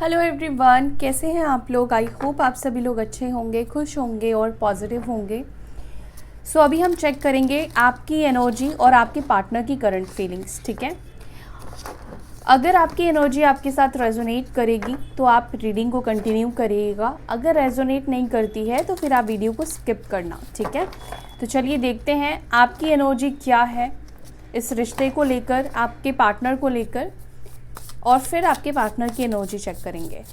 Hello everyone, कैसे हैं आप लोग। आई होप आप सभी लोग अच्छे होंगे, खुश होंगे और पॉजिटिव होंगे। सो अभी हम चेक करेंगे आपकी एनर्जी और आपके पार्टनर की करंट फीलिंग्स। ठीक है, अगर आपकी एनर्जी आपके साथ रेजोनेट करेगी तो आप रीडिंग को कंटिन्यू करिएगा। अगर रेजोनेट नहीं करती है तो फिर आप वीडियो को स्किप करना। ठीक है, तो चलिए देखते हैं आपकी एनर्जी क्या है इस रिश्ते को लेकर, आपके पार्टनर को लेकर, और फिर आपके पार्टनर की एनर्जी चेक करेंगे।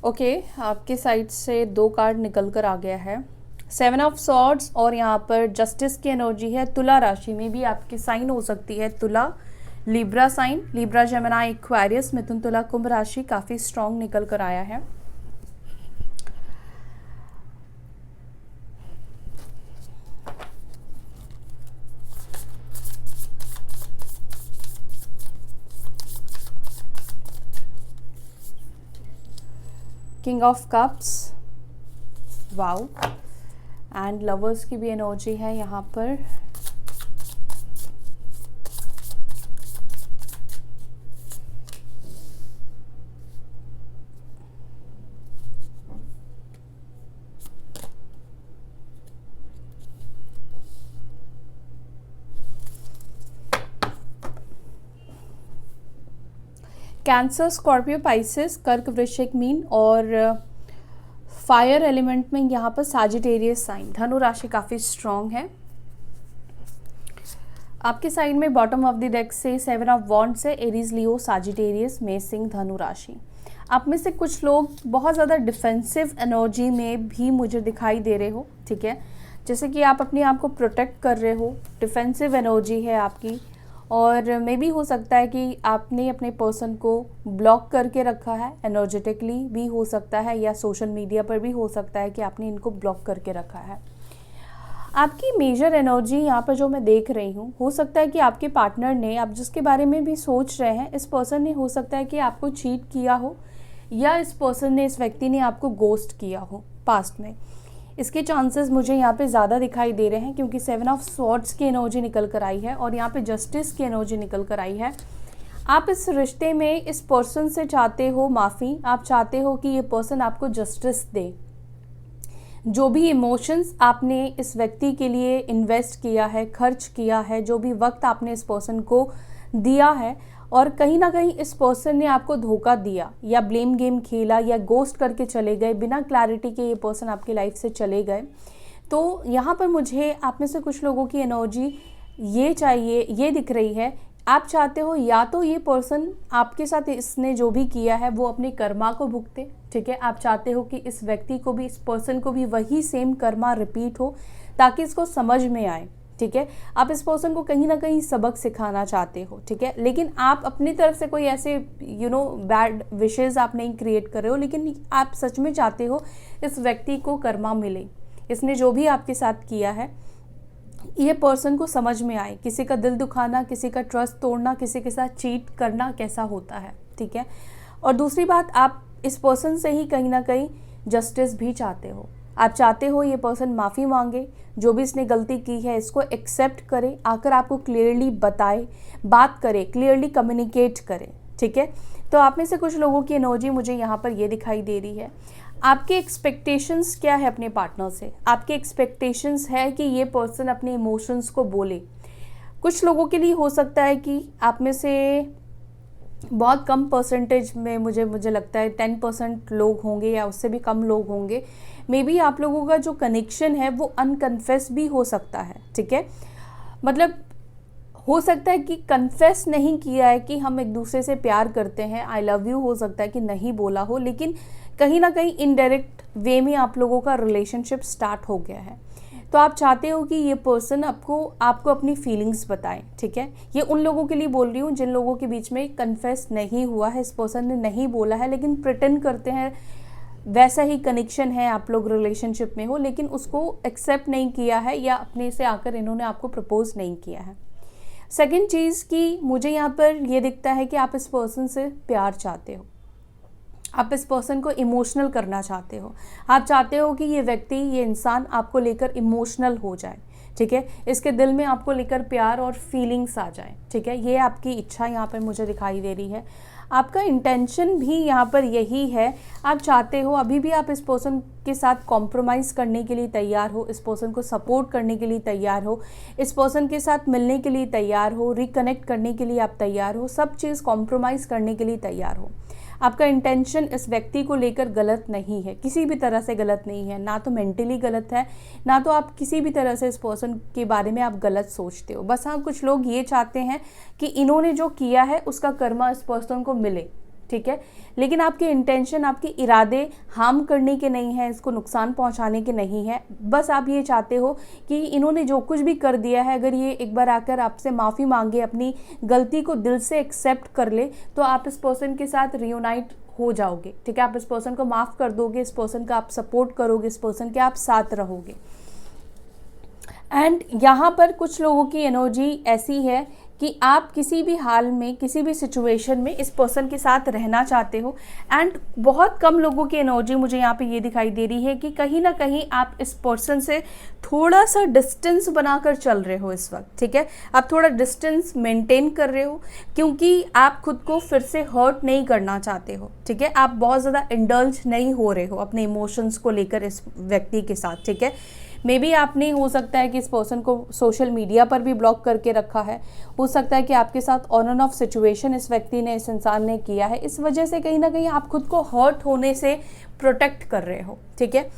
ओके, आपके साइड से 2 कार्ड निकल कर आ गया है, 7 ऑफ सॉर्ड्स और यहाँ पर जस्टिस की एनर्जी है। तुला राशि में भी आपकी साइन हो सकती है तुला, Libra sign, Libra, Gemini, Aquarius, मिथुन, तुला, कुंभ राशि काफ़ी स्ट्रॉन्ग निकल कर आया है। King of cups, wow, and lovers की भी एनर्जी है यहाँ पर। कैंसर, स्कॉर्पियो, पाइसेस, कर्क, वृश्चिक, मीन और फायर एलिमेंट में यहाँ पर साजिटेरियस साइन, धनु राशि काफ़ी स्ट्रॉन्ग है। आपके साइड में बॉटम ऑफ द डेक से 7 ऑफ वॉन्ड्स है, एरीज, लियो, साजिटेरियस, मेष, धनु राशि। आप में से कुछ लोग बहुत ज़्यादा डिफेंसिव एनर्जी में भी मुझे दिखाई दे रहे हो। ठीक है, जैसे कि आप अपने आप को प्रोटेक्ट कर रहे हो, डिफेंसिव एनर्जी है आपकी, और मे भी हो सकता है कि आपने अपने पर्सन को ब्लॉक करके रखा है, एनर्जेटिकली भी हो सकता है, या सोशल मीडिया पर भी हो सकता है कि आपने इनको ब्लॉक करके रखा है। आपकी मेजर एनर्जी यहाँ पर जो मैं देख रही हूँ, हो सकता है कि आपके पार्टनर ने, आप जिसके बारे में भी सोच रहे हैं, इस पर्सन ने हो सकता है कि आपको चीट किया हो, या इस पर्सन ने, इस व्यक्ति ने आपको गोस्ट किया हो पास्ट में। इसके चांसेस मुझे यहाँ पे ज़्यादा दिखाई दे रहे हैं, क्योंकि 7 ऑफ स्वॉर्ड्स की एनर्जी निकल कर आई है और यहाँ पे जस्टिस की एनर्जी निकल कर आई है। आप इस रिश्ते में इस पर्सन से चाहते हो माफ़ी, आप चाहते हो कि ये पर्सन आपको जस्टिस दे। जो भी इमोशंस आपने इस व्यक्ति के लिए इन्वेस्ट किया है, खर्च किया है, जो भी वक्त आपने इस पर्सन को दिया है, और कहीं ना कहीं इस पर्सन ने आपको धोखा दिया, या ब्लेम गेम खेला, या गोस्ट करके चले गए, बिना क्लैरिटी के ये पर्सन आपकी लाइफ से चले गए, तो यहाँ पर मुझे आप में से कुछ लोगों की एनर्जी ये चाहिए, ये दिख रही है। आप चाहते हो या तो ये पर्सन आपके साथ इसने जो भी किया है वो अपने कर्मा को भुगते। ठीक है, आप चाहते हो कि इस व्यक्ति को भी, इस पर्सन को भी वही सेम कर्मा रिपीट हो, ताकि इसको समझ में आए। ठीक है, आप इस पर्सन को कहीं ना कहीं सबक सिखाना चाहते हो। ठीक है, लेकिन आप अपनी तरफ से कोई ऐसे बैड विशेस आप नहीं क्रिएट कर रहे हो, लेकिन आप सच में चाहते हो इस व्यक्ति को कर्मा मिले, इसने जो भी आपके साथ किया है ये पर्सन को समझ में आए। किसी का दिल दुखाना, किसी का ट्रस्ट तोड़ना, किसी के साथ चीट करना कैसा होता है। ठीक है, और दूसरी बात, आप इस पर्सन से ही कहीं ना कहीं जस्टिस भी चाहते हो। आप चाहते हो ये पर्सन माफ़ी मांगे, जो भी इसने गलती की है इसको एक्सेप्ट करे, आकर आपको क्लियरली बताए, बात करे, क्लियरली कम्युनिकेट करे। ठीक है, तो आप में से कुछ लोगों की एनर्जी मुझे यहाँ पर ये दिखाई दे रही है। आपके एक्सपेक्टेशंस क्या है अपने पार्टनर से? आपके एक्सपेक्टेशंस है कि ये पर्सन अपने इमोशंस को बोले। कुछ लोगों के लिए हो सकता है कि आप में से बहुत कम परसेंटेज में, मुझे लगता है 10% लोग होंगे या उससे भी कम लोग होंगे, मे बी आप लोगों का जो कनेक्शन है वो अनकन्फेस भी हो सकता है। ठीक है, मतलब हो सकता है कि कन्फेस नहीं किया है कि हम एक दूसरे से प्यार करते हैं, आई लव यू हो सकता है कि नहीं बोला हो, लेकिन कहीं ना कहीं इनडायरेक्ट वे में आप लोगों का रिलेशनशिप स्टार्ट हो गया है। तो आप चाहते हो कि ये पर्सन आपको अपनी फीलिंग्स बताए। ठीक है, ये उन लोगों के लिए बोल रही हूँ जिन लोगों के बीच में कन्फेस नहीं हुआ है, इस पर्सन ने नहीं बोला है, लेकिन प्रिटेंड करते हैं वैसा ही कनेक्शन है, आप लोग रिलेशनशिप में हो, लेकिन उसको एक्सेप्ट नहीं किया है, या अपने से आकर इन्होंने आपको प्रपोज नहीं किया है। सेकंड चीज़ कि मुझे यहाँ पर ये दिखता है कि आप इस पर्सन से प्यार चाहते हो। आप इस पर्सन को इमोशनल करना चाहते हो। आप चाहते हो कि ये व्यक्ति, ये इंसान आपको लेकर इमोशनल हो जाए, ठीक है, इसके दिल में आपको लेकर प्यार और फीलिंग्स आ जाए, ठीक है। ये आपकी इच्छा यहाँ पर मुझे दिखाई दे रही है। आपका इंटेंशन भी यहाँ पर यही है। आप चाहते हो, अभी भी आप इस पर्सन के साथ कॉम्प्रोमाइज़ करने के लिए तैयार हो, इस पर्सन को सपोर्ट करने के लिए तैयार हो, इस पर्सन के साथ मिलने के लिए तैयार हो, रिकनेक्ट करने के लिए आप तैयार हो, सब चीज़ कॉम्प्रोमाइज़ करने के लिए तैयार हो। आपका इंटेंशन इस व्यक्ति को लेकर गलत नहीं है, किसी भी तरह से गलत नहीं है, ना तो मेंटली गलत है, ना तो आप किसी भी तरह से इस पर्सन के बारे में आप गलत सोचते हो। बस हाँ, कुछ लोग ये चाहते हैं कि इन्होंने जो किया है उसका कर्मा इस पर्सन को मिले, ठीक है। लेकिन आपके इंटेंशन, आपके इरादे हार्म करने के नहीं हैं, इसको नुकसान पहुंचाने के नहीं है। बस आप ये चाहते हो कि इन्होंने जो कुछ भी कर दिया है, अगर ये एक बार आकर आपसे माफ़ी मांगे, अपनी गलती को दिल से एक्सेप्ट कर ले, तो आप इस पर्सन के साथ रियूनाइट हो जाओगे, ठीक है। आप इस पर्सन को माफ़ कर दोगे, इस पर्सन का आप सपोर्ट करोगे, इस पर्सन के आप साथ रहोगे। एंड यहाँ पर कुछ लोगों की एनर्जी ऐसी है कि आप किसी भी हाल में, किसी भी सिचुएशन में इस पर्सन के साथ रहना चाहते हो। एंड बहुत कम लोगों की एनर्जी मुझे यहाँ पे ये दिखाई दे रही है कि कहीं ना कहीं आप इस पर्सन से थोड़ा सा डिस्टेंस बनाकर चल रहे हो इस वक्त, ठीक है। आप थोड़ा डिस्टेंस मेंटेन कर रहे हो क्योंकि आप खुद को फिर से हर्ट नहीं करना चाहते हो, ठीक है। आप बहुत ज़्यादा इंडल्ज नहीं हो रहे हो अपने इमोशंस को लेकर इस व्यक्ति के साथ, ठीक है। मे बी आपने, हो सकता है कि इस पर्सन को सोशल मीडिया पर भी ब्लॉक करके रखा है, हो सकता है कि आपके साथ ऑन एंड ऑफ सिचुएशन इस व्यक्ति ने, इस इंसान ने किया है। इस वजह से कहीं ना कहीं आप खुद को हर्ट होने से प्रोटेक्ट कर रहे हो, ठीक है।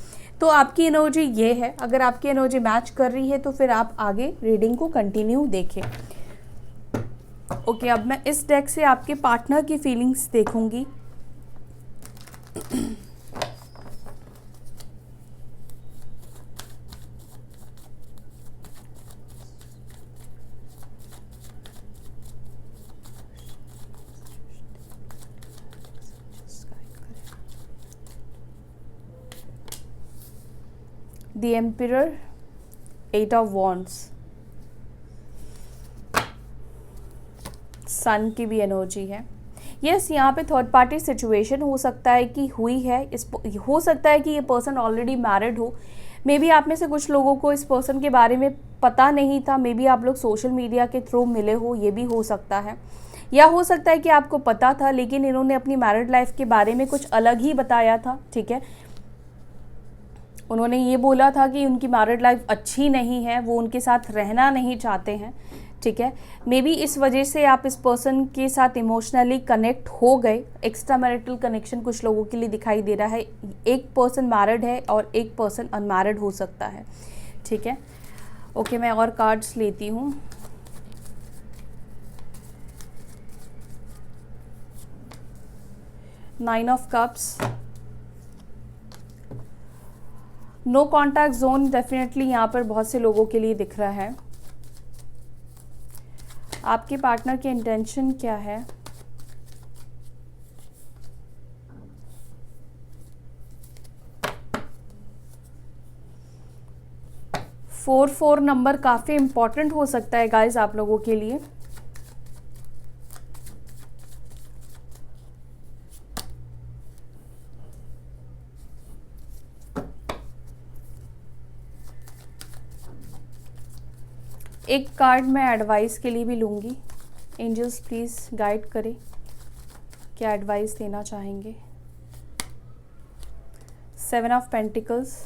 तो आपकी एनर्जी ये है। अगर आपकी एनर्जी मैच कर रही है तो फिर आप आगे रीडिंग को कंटिन्यू देखें। ओके, अब मैं इस डेक से आपके पार्टनर की फीलिंग्स देखूंगी। The Emperor, 8 of Wands, सन की भी एनर्जी है। यस, यहाँ पे थर्ड पार्टी सिचुएशन हो सकता है कि हुई है। हो सकता है कि ये पर्सन ऑलरेडी मैरिड हो। मे बी आप में से कुछ लोगों को इस पर्सन के बारे में पता नहीं था, मे बी आप लोग सोशल मीडिया के थ्रू मिले हो, ये भी हो सकता है। या हो सकता है कि आपको पता था लेकिन इन्होंने अपनी मैरिड लाइफ के बारे में कुछ अलग ही बताया था, ठीक है। उन्होंने ये बोला था कि उनकी मैरिड लाइफ अच्छी नहीं है, वो उनके साथ रहना नहीं चाहते हैं, ठीक है। मे बी इस वजह से आप इस पर्सन के साथ इमोशनली कनेक्ट हो गए। एक्स्ट्रा मैरिटल कनेक्शन कुछ लोगों के लिए दिखाई दे रहा है। एक पर्सन मैरिड है और एक पर्सन अनमैरिड हो सकता है, ठीक है। ओके, मैं और कार्ड्स लेती हूँ। Nine of cups, no contact zone definitely यहाँ पर बहुत से लोगों के लिए दिख रहा है। आपके पार्टनर के इंटेंशन क्या है? 4 नंबर काफ़ी इम्पॉर्टेंट हो सकता है गाइज आप लोगों के लिए। एक कार्ड मैं एडवाइस के लिए भी लूँगी। एंजल्स प्लीज़ गाइड करें, क्या एडवाइस देना चाहेंगे। 7 of pentacles,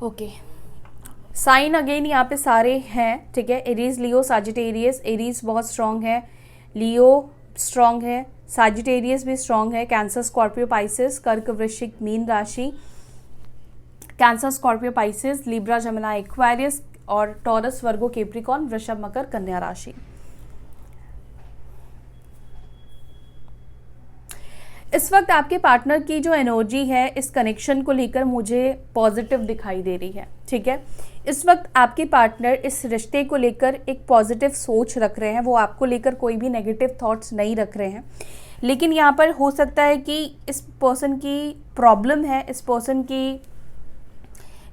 okay. Sign again यहाँ पे सारे हैं, ठीक है। Aries, Leo, Sagittarius. एरीज बहुत स्ट्रांग है, लियो स्ट्रांग है, साजिटेरियस भी स्ट्रांग है। कैंसर, स्कॉर्पियो, पाइसेस, कर्क, वृश्चिक, मीन राशि। Cancer, Scorpio, Pisces, Libra, Gemini, Aquarius और टॉरस, वर्गो, कैप्रिकॉर्न, वृषभ, मकर, कन्या राशि। इस वक्त आपके पार्टनर की जो एनर्जी है इस कनेक्शन को लेकर मुझे पॉजिटिव दिखाई दे रही है, ठीक है। इस वक्त आपके पार्टनर इस रिश्ते को लेकर एक पॉजिटिव सोच रख रहे हैं, वो आपको लेकर कोई भी नेगेटिव थॉट्स नहीं रख रहे हैं। लेकिन यहाँ पर हो सकता है कि इस पर्सन की प्रॉब्लम है, इस पर्सन की,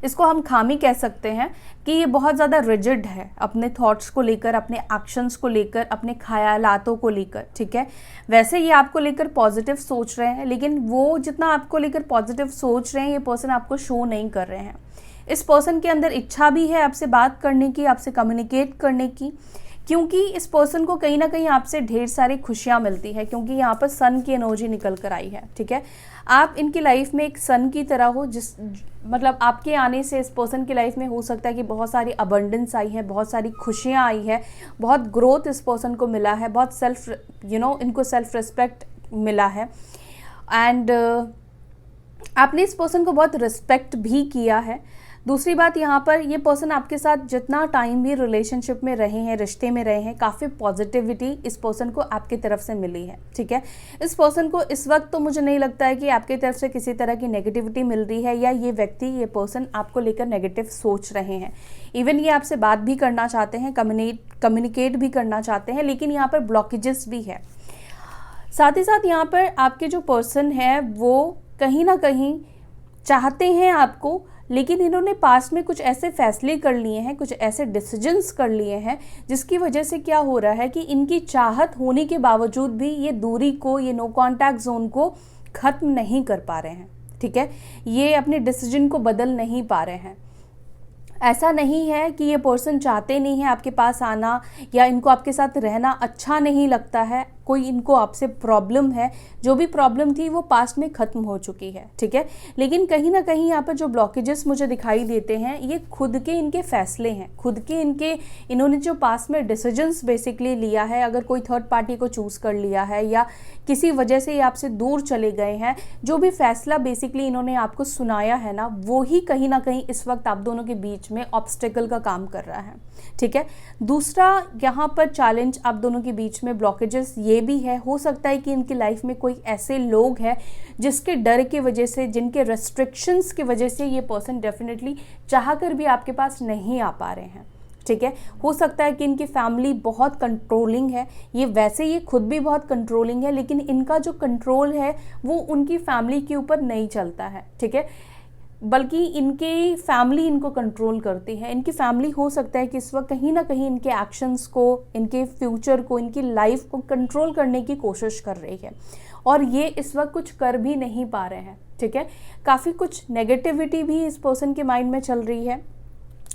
इसको हम खामी कह सकते हैं कि ये बहुत ज़्यादा रिजिड है अपने थॉट्स को लेकर, अपने एक्शंस को लेकर, अपने ख्यालातों को लेकर, ठीक है। वैसे ये आपको लेकर पॉजिटिव सोच रहे हैं, लेकिन वो जितना आपको लेकर पॉजिटिव सोच रहे हैं ये पर्सन आपको शो नहीं कर रहे हैं। इस पर्सन के अंदर इच्छा भी है आपसे बात करने की, आपसे कम्युनिकेट करने की, क्योंकि इस पर्सन को कहीं ना कहीं आपसे ढेर सारी खुशियाँ मिलती है, क्योंकि यहाँ पर सन की एनर्जी निकल कर आई है, ठीक है। आप इनकी लाइफ में एक सन की तरह हो, जिस मतलब आपके आने से इस पर्सन की लाइफ में हो सकता है कि बहुत सारी अबंडेंस आई है, बहुत सारी खुशियाँ आई है, बहुत ग्रोथ इस पर्सन को मिला है, बहुत सेल्फ इनको सेल्फ रिस्पेक्ट मिला है, एंड आपने इस पर्सन को बहुत रिस्पेक्ट भी किया है। दूसरी बात, यहाँ पर ये पर्सन आपके साथ जितना टाइम भी रिलेशनशिप में रहे हैं, रिश्ते में रहे हैं, काफ़ी पॉजिटिविटी इस पर्सन को आपकी तरफ से मिली है, ठीक है। इस पर्सन को इस वक्त तो मुझे नहीं लगता है कि आपकी तरफ से किसी तरह की नेगेटिविटी मिल रही है, या ये व्यक्ति, ये पर्सन आपको लेकर नेगेटिव सोच रहे हैं। इवन ये आपसे बात भी करना चाहते हैं, कम्युनिकेट भी करना चाहते हैं, लेकिन यहाँ पर ब्लॉकेजेस भी है। साथ ही साथ यहाँ पर आपके जो पर्सन है वो कहीं ना कहीं चाहते हैं आपको, लेकिन इन्होंने पास्ट में कुछ ऐसे फैसले कर लिए हैं, कुछ ऐसे डिसीजंस कर लिए हैं, जिसकी वजह से क्या हो रहा है कि इनकी चाहत होने के बावजूद भी ये दूरी को, ये नो कांटेक्ट जोन को ख़त्म नहीं कर पा रहे हैं, ठीक है। ये अपने डिसीजन को बदल नहीं पा रहे हैं। ऐसा नहीं है कि ये पर्सन चाहते नहीं है आपके पास आना, या इनको आपके साथ रहना अच्छा नहीं लगता है, कोई इनको आपसे प्रॉब्लम है। जो भी प्रॉब्लम थी वो पास्ट में ख़त्म हो चुकी है, ठीक है। लेकिन कहीं ना कहीं यहाँ पर जो ब्लॉकेजेस मुझे दिखाई देते हैं ये खुद के इनके फैसले हैं, खुद के इन्होंने जो पास्ट में डिसीजंस बेसिकली लिया है। अगर कोई थर्ड पार्टी को चूज़ कर लिया है या किसी वजह से ये आपसे दूर चले गए हैं, जो भी फैसला बेसिकली इन्होंने आपको सुनाया है ना, वो ही कहीं ना कहीं इस वक्त आप दोनों के बीच में ऑब्स्टेकल का काम कर रहा है, ठीक है। दूसरा यहाँ पर चैलेंज आप दोनों के बीच में ब्लॉकेजेस ये भी है, हो सकता है कि इनकी लाइफ में कोई ऐसे लोग हैं जिसके डर की वजह से, जिनके रेस्ट्रिक्शंस की वजह से ये पर्सन डेफिनेटली चाहकर भी आपके पास नहीं आ पा रहे हैं, ठीक है। हो सकता है कि इनकी फैमिली बहुत कंट्रोलिंग है, ये खुद भी बहुत कंट्रोलिंग है, लेकिन इनका जो कंट्रोल है वो उनकी फैमिली के ऊपर नहीं चलता है, ठीक है, बल्कि इनकी फैमिली इनको कंट्रोल करती है। इनकी फैमिली हो सकता है कि इस वक्त कहीं ना कहीं इनके एक्शंस को, इनके फ्यूचर को, इनकी लाइफ को कंट्रोल करने की कोशिश कर रही है, और ये इस वक्त कुछ कर भी नहीं पा रहे हैं, ठीक है। काफ़ी कुछ नेगेटिविटी भी इस पर्सन के माइंड में चल रही है।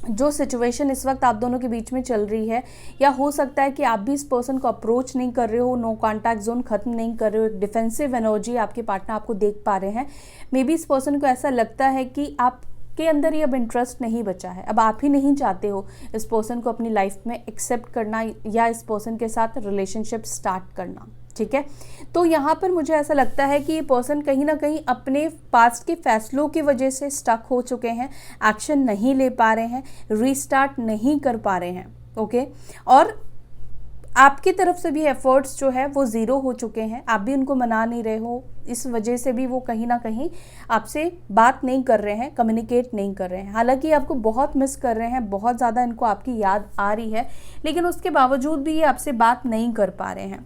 जो सिचुएशन इस वक्त आप दोनों के बीच में चल रही है, या हो सकता है कि आप भी इस पर्सन को अप्रोच नहीं कर रहे हो, नो कांटेक्ट जोन ख़त्म नहीं कर रहे हो, एक डिफेंसिव एनर्जी आपके पार्टनर आपको देख पा रहे हैं। मे बी इस पर्सन को ऐसा लगता है कि आप के अंदर ये अब इंटरेस्ट नहीं बचा है, अब आप ही नहीं चाहते हो इस पर्सन को अपनी लाइफ में एक्सेप्ट करना या इस पर्सन के साथ रिलेशनशिप स्टार्ट करना, ठीक है। तो यहाँ पर मुझे ऐसा लगता है कि ये पर्सन कहीं ना कहीं अपने पास्ट के फैसलों की वजह से स्टक हो चुके हैं, एक्शन नहीं ले पा रहे हैं, रीस्टार्ट नहीं कर पा रहे हैं, ओके। और आपकी तरफ से भी एफर्ट्स जो है वो ज़ीरो हो चुके हैं, आप भी उनको मना नहीं रहे हो, इस वजह से भी वो कहीं ना कहीं आपसे बात नहीं कर रहे हैं, कम्युनिकेट नहीं कर रहे हैं। हालांकि आपको बहुत मिस कर रहे हैं, बहुत ज़्यादा इनको आपकी याद आ रही है, लेकिन उसके बावजूद भी ये आपसे बात नहीं कर पा रहे हैं,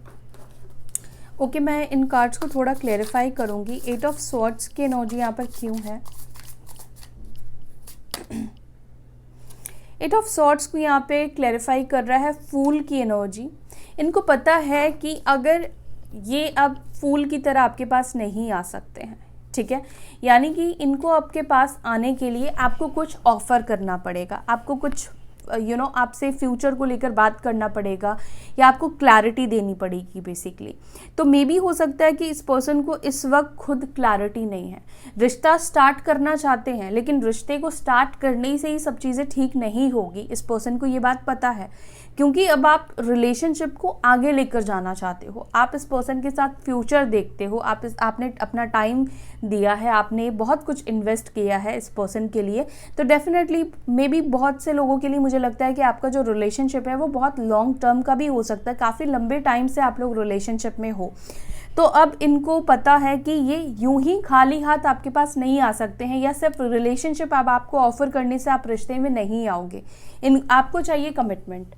ओके। मैं इन कार्ड्स को थोड़ा क्लेरिफाई करूँगी। 8 ऑफ स्वॉर्ड्स की एनर्जी यहाँ पर क्यों है? 8 ऑफ स्वॉर्ड्स को यहाँ पे क्लैरिफाई कर रहा है फूल की एनर्जी। इनको पता है कि अगर ये अब फूल की तरह आपके पास नहीं आ सकते हैं, ठीक है, यानी कि इनको आपके पास आने के लिए आपको कुछ ऑफ़र करना पड़ेगा, आपको कुछ आपसे फ्यूचर को लेकर बात करना पड़ेगा, या आपको क्लैरिटी देनी पड़ेगी बेसिकली। तो मे बी हो सकता है कि इस पर्सन को इस वक्त खुद क्लैरिटी नहीं है, रिश्ता स्टार्ट करना चाहते हैं, लेकिन रिश्ते को स्टार्ट करने से ही सब चीज़ें ठीक नहीं होगी, इस पर्सन को ये बात पता है, क्योंकि अब आप रिलेशनशिप को आगे लेकर जाना चाहते हो, आप इस पर्सन के साथ फ्यूचर देखते हो, आपने अपना टाइम दिया है, आपने बहुत कुछ इन्वेस्ट किया है इस पर्सन के लिए। तो डेफिनेटली मे बी बहुत से लोगों के लिए मुझे लगता है कि आपका जो रिलेशनशिप है वो बहुत लॉन्ग टर्म का भी हो सकता है, काफ़ी लंबे टाइम से आप लोग रिलेशनशिप में हो। तो अब इनको पता है कि ये यूं ही खाली हाथ आपके पास नहीं आ सकते हैं, या सिर्फ रिलेशनशिप अब आपको ऑफर करने से आप रिश्ते में नहीं आओगे, आपको चाहिए कमिटमेंट,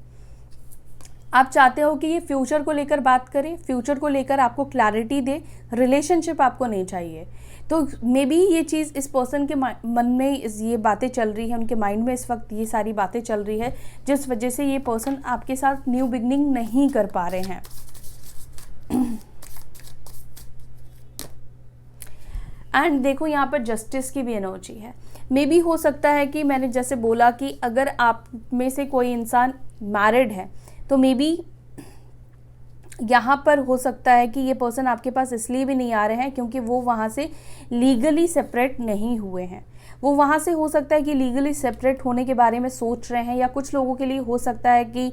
आप चाहते हो कि ये फ्यूचर को लेकर बात करे, फ्यूचर को लेकर आपको क्लैरिटी दे, रिलेशनशिप आपको नहीं चाहिए। तो मे बी ये चीज़ इस पर्सन के मन में ये बातें चल रही है, उनके माइंड में इस वक्त ये सारी बातें चल रही है, जिस वजह से ये पर्सन आपके साथ न्यू बिगनिंग नहीं कर पा रहे हैं। एंड देखो यहाँ पर जस्टिस की भी एनर्जी है। मे बी हो सकता है कि मैंने जैसे बोला कि अगर आप में से कोई इंसान मैरिड है तो मे बी यहाँ पर हो सकता है कि ये पर्सन आपके पास इसलिए भी नहीं आ रहे हैं क्योंकि वो वहाँ से लीगली सेपरेट नहीं हुए हैं। वो वहाँ से हो सकता है कि लीगली सेपरेट होने के बारे में सोच रहे हैं, या कुछ लोगों के लिए हो सकता है कि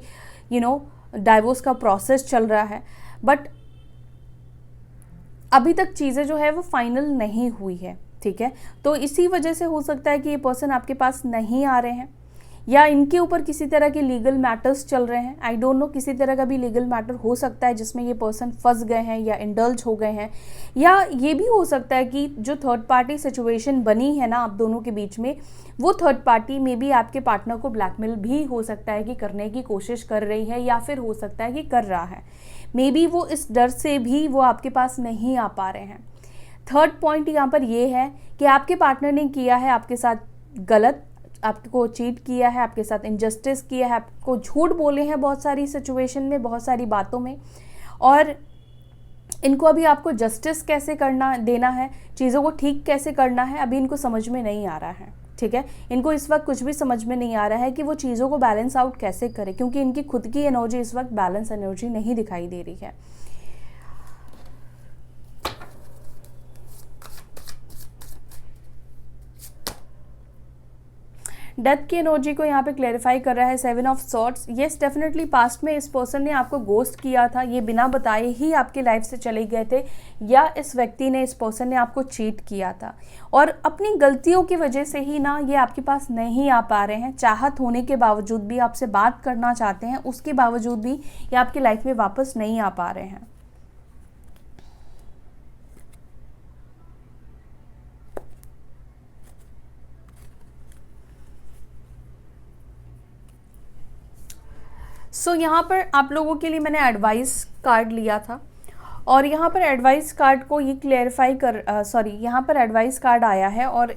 डाइवोर्स का प्रोसेस चल रहा है, बट अभी तक चीज़ें जो है वो फाइनल नहीं हुई है। ठीक है, तो इसी वजह से हो सकता है कि ये पर्सन आपके पास नहीं आ रहे हैं, या इनके ऊपर किसी तरह के लीगल मैटर्स चल रहे हैं। आई डोंट नो, किसी तरह का भी लीगल मैटर हो सकता है जिसमें ये पर्सन फंस गए हैं या इंडल्ज हो गए हैं, या ये भी हो सकता है कि जो थर्ड पार्टी सिचुएशन बनी है ना आप दोनों के बीच में, वो थर्ड पार्टी में भी आपके पार्टनर को ब्लैकमेल भी हो सकता है कि करने की कोशिश कर रही है, या फिर हो सकता है कि कर रहा है। मे बी वो इस डर से भी वो आपके पास नहीं आ पा रहे हैं। थर्ड पॉइंट यहाँ पर ये है कि आपके पार्टनर ने किया है आपके साथ गलत, आपको चीट किया है, आपके साथ इनजस्टिस किया है, आपको झूठ बोले हैं बहुत सारी सिचुएशन में, बहुत सारी बातों में, और इनको अभी आपको जस्टिस कैसे देना है, चीज़ों को ठीक कैसे करना है, अभी इनको समझ में नहीं आ रहा है। ठीक है, इनको इस वक्त कुछ भी समझ में नहीं आ रहा है कि वो चीज़ों को बैलेंस आउट कैसे करें, क्योंकि इनकी खुद की एनर्जी इस वक्त बैलेंस एनर्जी नहीं दिखाई दे रही है। डेथ की एनर्जी को यहाँ पे क्लैरिफाई कर रहा है 7 of swords. Yes, definitely past में इस पर्सन ने आपको गोस्ट किया था, ये बिना बताए ही आपकी लाइफ से चले गए थे, या इस व्यक्ति ने, इस पर्सन ने आपको चीट किया था, और अपनी गलतियों की वजह से ही ना ये आपके पास नहीं आ पा रहे हैं। चाहत होने के बावजूद भी, आपसे बात करना चाहते हैं उसके बावजूद भी ये आपकी लाइफ में वापस नहीं आ पा रहे हैं। सो यहाँ पर आप लोगों के लिए मैंने एडवाइस कार्ड लिया था, और यहाँ पर एडवाइस कार्ड को ये क्लेरिफाई यहाँ पर एडवाइस कार्ड आया है, और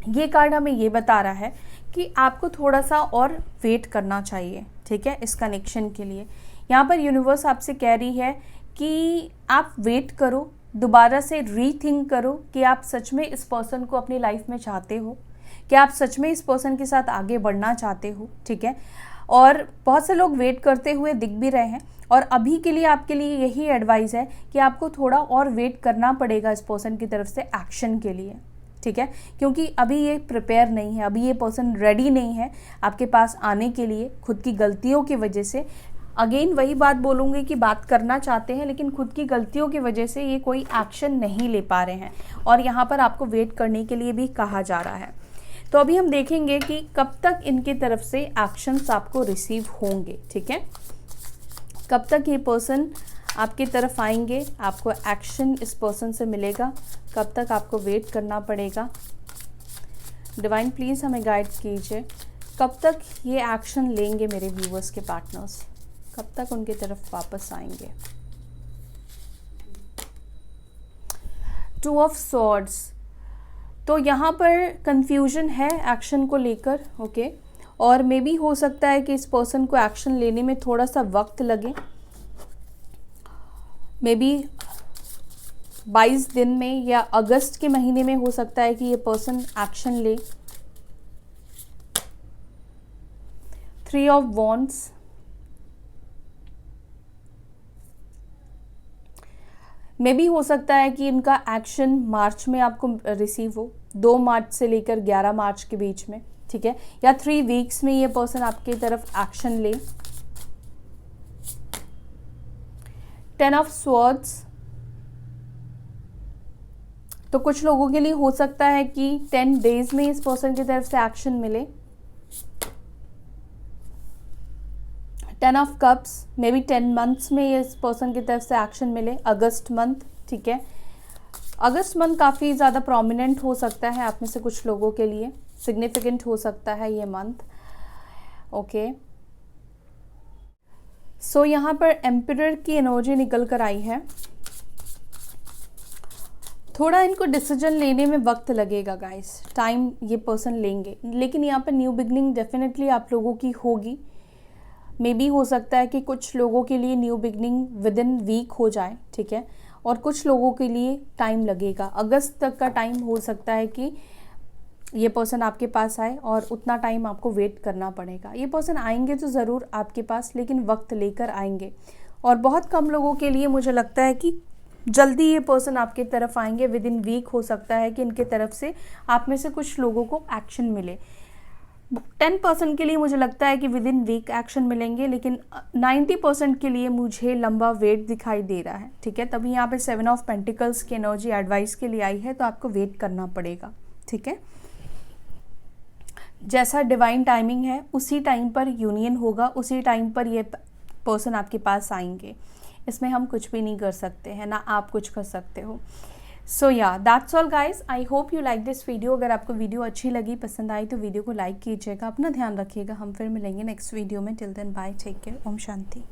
ये कार्ड हमें ये बता रहा है कि आपको थोड़ा सा और वेट करना चाहिए। ठीक है, इस कनेक्शन के लिए यहाँ पर यूनिवर्स आपसे कह रही है कि आप वेट करो, दोबारा से रीथिंक करो कि आप सच में इस पर्सन को अपनी लाइफ में चाहते हो, कि आप सच में इस पर्सन के साथ आगे बढ़ना चाहते हो। ठीक है, और बहुत से लोग वेट करते हुए दिख भी रहे हैं, और अभी के लिए आपके लिए यही एडवाइस है कि आपको थोड़ा और वेट करना पड़ेगा इस पर्सन की तरफ से एक्शन के लिए। ठीक है, क्योंकि अभी ये प्रिपेयर नहीं है, अभी ये पर्सन रेडी नहीं है आपके पास आने के लिए, खुद की गलतियों की वजह से। अगेन वही बात बोलूँगी कि बात करना चाहते हैं, लेकिन खुद की गलतियों की वजह से ये कोई एक्शन नहीं ले पा रहे हैं, और यहाँ पर आपको वेट करने के लिए भी कहा जा रहा है। तो अभी हम देखेंगे कि कब तक इनकी तरफ से एक्शंस आपको रिसीव होंगे। ठीक है, कब तक ये पर्सन आपकी तरफ आएंगे, आपको एक्शन इस पर्सन से मिलेगा, कब तक आपको वेट करना पड़ेगा। डिवाइन प्लीज़ हमें गाइड कीजिए, कब तक ये एक्शन लेंगे मेरे व्यूवर्स के पार्टनर्स, कब तक उनकी तरफ वापस आएंगे। 2 ऑफ सॉर्ड्स, तो यहाँ पर कंफ्यूजन है एक्शन को लेकर। ओके, और मे बी हो सकता है कि इस पर्सन को एक्शन लेने में थोड़ा सा वक्त लगे, मे बी 22 दिन में या अगस्त के महीने में हो सकता है कि ये पर्सन एक्शन ले। 3 ऑफ वॉन्ड्स, मे बी हो सकता है कि इनका एक्शन मार्च में आपको रिसीव हो, 2 मार्च से लेकर 11 मार्च के बीच में। ठीक है, या 3 वीक्स में ये पर्सन आपकी तरफ एक्शन ले। 10 ऑफ स्वॉर्ड्स, तो कुछ लोगों के लिए हो सकता है कि 10 डेज में इस पर्सन की तरफ से एक्शन मिले। 10 of cups, may be 10 months में इस पर्सन की तरफ से एक्शन मिले, अगस्त मंथ। ठीक है, अगस्त मंथ काफ़ी ज़्यादा प्रोमिनेंट हो सकता है आप में से कुछ लोगों के लिए, सिग्निफिकेंट हो सकता है ये मंथ। ओके, सो यहाँ पर एम्परर की एनर्जी निकल कर आई है। थोड़ा इनको डिसीजन लेने में वक्त लगेगा गाइस, टाइम ये पर्सन लेंगे, लेकिन यहाँ पर न्यू बिगनिंग डेफिनेटली आप लोगों की होगी। मे बी हो सकता है कि कुछ लोगों के लिए new beginning within week हो जाए, ठीक है, और कुछ लोगों के लिए टाइम लगेगा। अगस्त तक का टाइम हो सकता है कि ये पर्सन आपके पास आए और उतना टाइम आपको वेट करना पड़ेगा। ये पर्सन आएंगे तो ज़रूर आपके पास, लेकिन वक्त लेकर आएंगे। और बहुत कम लोगों के लिए मुझे लगता है कि जल्दी ये पर्सन आपके तरफ आएंगे, विद इन वीक हो सकता है कि इनके तरफ से आप में से कुछ लोगों को एक्शन मिले। 10% के लिए मुझे लगता है कि विद इन वीक एक्शन मिलेंगे, लेकिन 90% के लिए मुझे लंबा वेट दिखाई दे रहा है, ठीक है। तभी यहाँ पे 7 ऑफ पेंटिकल्स की एनर्जी एडवाइस के लिए आई है, तो आपको वेट करना पड़ेगा, ठीक है। जैसा डिवाइन टाइमिंग है उसी टाइम पर यूनियन होगा, उसी टाइम पर ये पर्सन आपके पास आएंगे। इसमें हम कुछ भी नहीं कर सकते हैं, ना आप कुछ कर सकते हो। सो या that's all guys, I hope you like this video. अगर आपको वीडियो अच्छी लगी, पसंद आई, तो वीडियो को लाइक कीजिएगा। अपना ध्यान रखिएगा। हम फिर मिलेंगे नेक्स्ट वीडियो में। Till then bye, take care, ओम शांति।